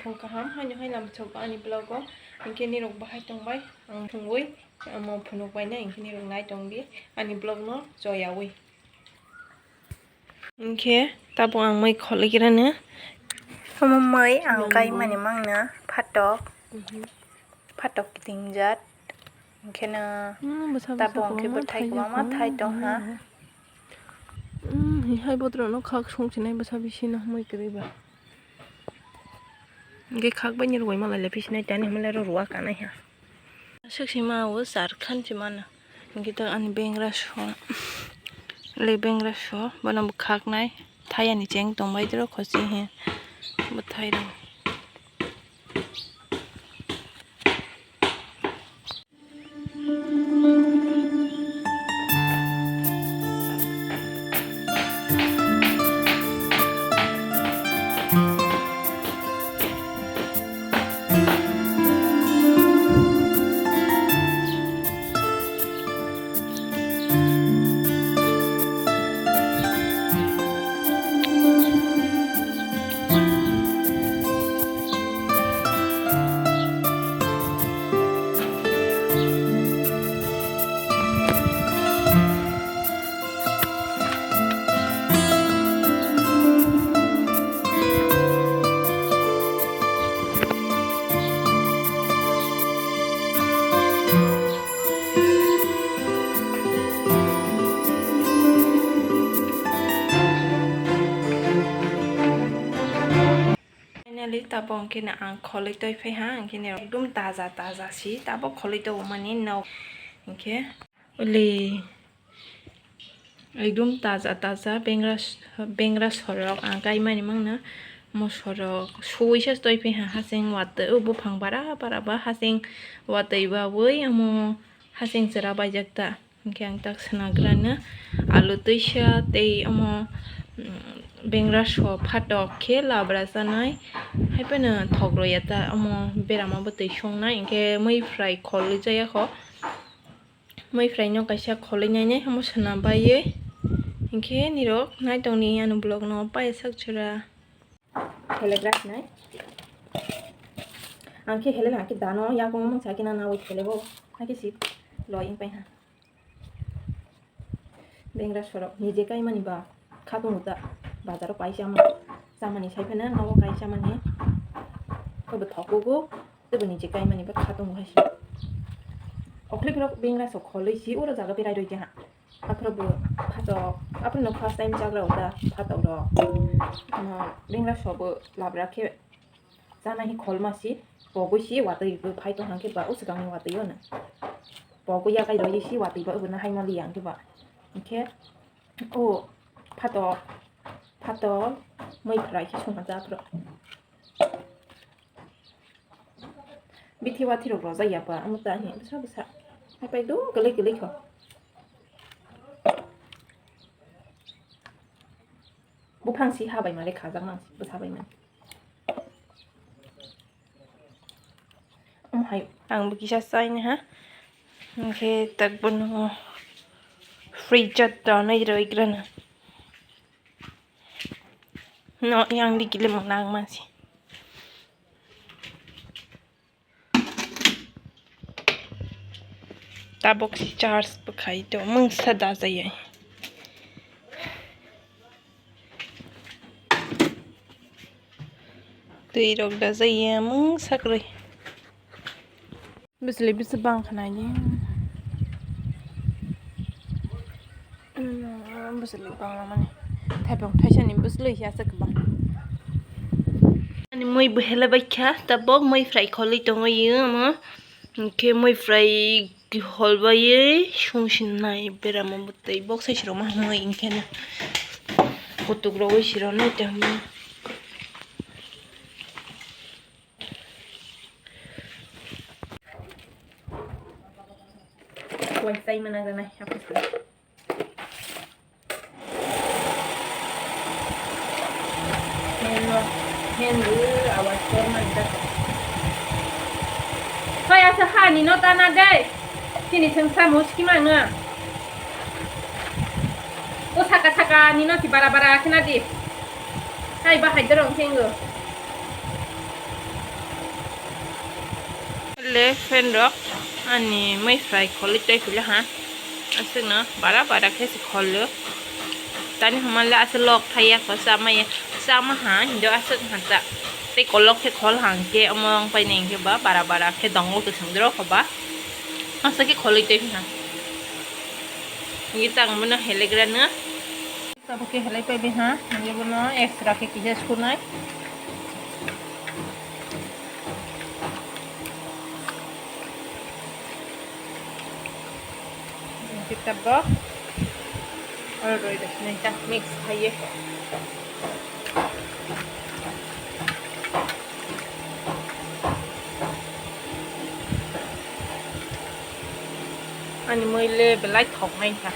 phong kaham hai lam chok ani blog ko inke ni rok bahai tongbai ang thungoi amo phunuk bai na inke ni rok nai tongbi ani blog no joyawi inke tabo ang mai khole girana Amo mai ang kai mani mangna phatok tingjat inkena tabo angke bothai kwama thai tong ha hai bodro no khak song chinai basa bisina mai kriba ge khak bai ni roi mala le bisina tani mala ro ruwa kana ha saksima wo sarkhan chimana ge ta an bengra sho le bengra sho banam khak nai thaya ni cheng tong bai dro khosi he bothai ro tabo angke na ang kholi toi phai ha angke ne dum taza si tabo kholi to mani no angke uli ekdum taza bengra sorok ang kai mani mangna mo sorok suisa toi phai ha haseng wat ubu phang bara ba haseng watai ba woi amo haseng jara bai jakta angke ang tak sanagrana alu tuisha tei amo bengra so phatok khe labra sanai haipena thogro yata amo berama botei songnai inke moi fry kholi jaya kho moi fry no kaisa kholi nai nai amo sana baye inke nirok nai tongni anu blog no pai sakchura telegraph nai angke hele angke dano ya ko mong sakina na woi helebo angke sip loing pai ha bengra sorok nije kai mani ba khatung ta bazaro paisa ma samani saipena nawo kaisa mani ko thokugo tebo nije kai mani ba khatung hasi okle pro bengra so kholi si ora jaga berai roi ha aprobo phato apno first time jagra uta phato ro bengra so bo labra ke jana hi kholma si bogo si watai bo phai to hangke ba usgang watai yo na bogo ya kai roi si watai ba ubna hai ma liang ke ba okay o phato moi fry ki song ja pro bithi wathi ro roza ya pa amuta he basa hai pai do gele kho bu phang si ha bai ma le kha jang mang bu sa bai ma hai ang bu ki sa sai ne ha okay tak bun free chat ta nai roi grana no yang dikile menang masih tabok si charge pakai to mung sada zai tui rok da zai mung sakrai bisli bis bang khana ni bisli bang lamani thapong thaisani bisli ya sakba ani moi behela baikha tabok moi fry kholi tongoy ama ke moi fry holbaye shungshin nai berama butei box sai shiro ma moi inkena kutugro wi shiro nai tamma wai sai mana na apa sih Henry awas formal dah. Saya sehani no tanah deh. Sini sengsa muski mana? Oh saka ni no si bara kena di. Hai bahai dorong tenggo. ले friend rock अनि मै fry खोल तै फिले हा असना बारा कैसे खोल तानी हमले अस लॉक थाया को सामा हा हिंदो असक हाता ते कोलक के खोल हां के अमंग पाइ नें के बारा के दंगो तो संद्रो खबा असके खोल तै हा ये तंग मना हेलेग्रा न सब के हेले पे भी हा ये बनो एक्स्ट्रा के किजे सुनाय kita bah alright nih kita mix aja anh mới lên belai thọc anh cả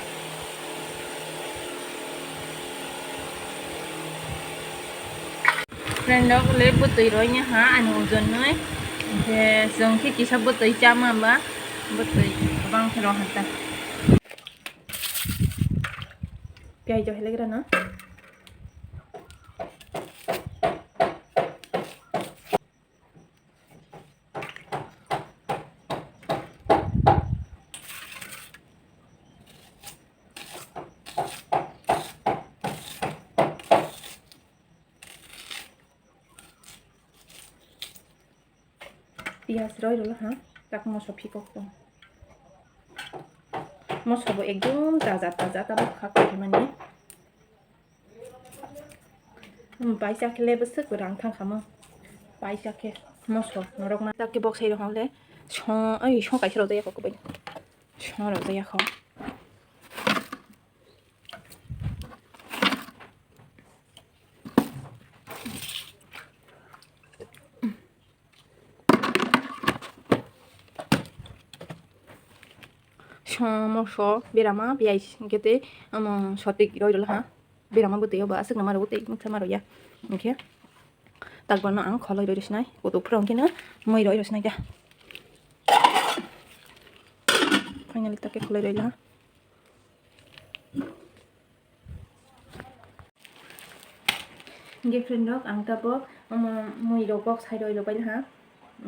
friend đó lấy bút tùy rồi nhá hả anh ngồi dần nữa thì dần khi chỉ sắp bút tùy chăm mà bá bút tùy văng rồi hẳn ta piai cho hele grana pias rồi rồi hả tak mau sopi kok dong mau sobo ekdom taza tapi khak gimana paisa ke le besek berang thang khama paisa ke mau so norok ma tak ke box hai rong le sho kai chro da ya ko bai sho ro da ya kho সমস্যা বেরামা বিয়াই গেতে সঠিক রইল হ্যাঁ বেরামা বতে বা আসক নামার বতে মুখা মারো ইয়া ওকে তারপর না আং খলাই রইস নাই কত ফ্রং কিনা মই রইস নাই দা ফাইনালি তাকে খলাই রইল হ্যাঁ गे फ्रेंड रक आं Tabo moi rok box hai roi bai ha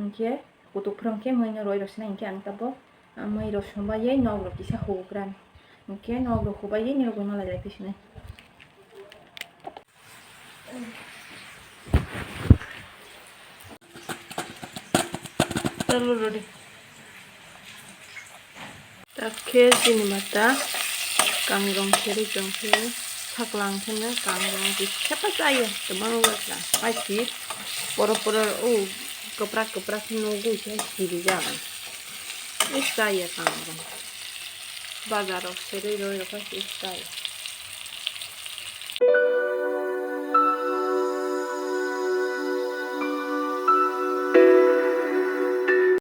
okay कत फ्रं के moi no roi रस নাই आं ताबो मैं रस संबायै नग रक किसा होग्रान ओके नग रक होबायै नि रक मला जाय फिसने चलो रेडी ताके जिनि माता कांग्रं खेरि जं के थाकलां खेने कांग्रं कि खेपा जायो तमां वाला आइसि पर ओ कपरा नगु से सिरि जागोन इस जायो कांग्रं बाजाराव सेरै रय रखा इस जायो